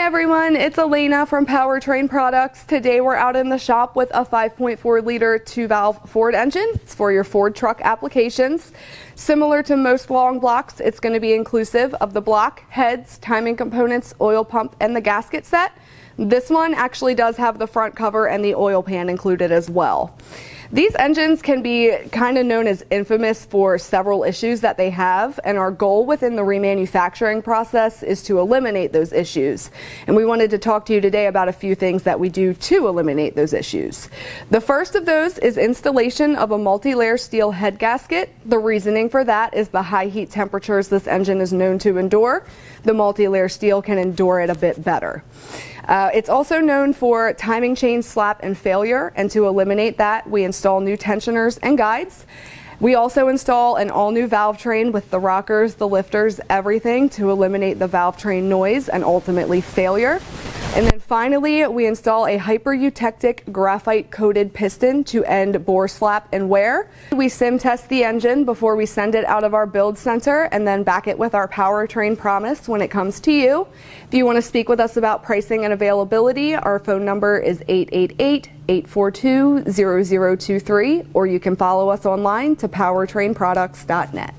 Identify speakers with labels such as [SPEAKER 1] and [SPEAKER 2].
[SPEAKER 1] everyone, it's Elena from Powertrain Products. Today we're out in the shop with a 5.4 liter 2-valve Ford engine. It's for your Ford truck applications. Similar to most long blocks, it's going to be inclusive of the block, heads, timing components, oil pump, and the gasket set. This one actually does have the front cover and the oil pan included as well. These engines can be kind of known as infamous for several issues that they have, and our goal within the remanufacturing process is to eliminate those issues. And we wanted to talk to you today about a few things that we do to eliminate those issues. The first of those is installation of a multi-layer steel head gasket. The reasoning for that is the high heat temperatures this engine is known to endure. The multi-layer steel can endure it a bit better. It's also known for timing chain slap and failure, and to eliminate that, we install new tensioners and guides. We also install an all-new valve train with the rockers, the lifters, everything to eliminate the valve train noise and ultimately failure. And then finally, we install a hyper-eutectic graphite-coated piston to end bore slap and wear. We sim test the engine before we send it out of our build center and then back it with our Powertrain promise when it comes to you. If you want to speak with us about pricing and availability, our phone number is 888-842-0023, or you can follow us online to powertrainproducts.net.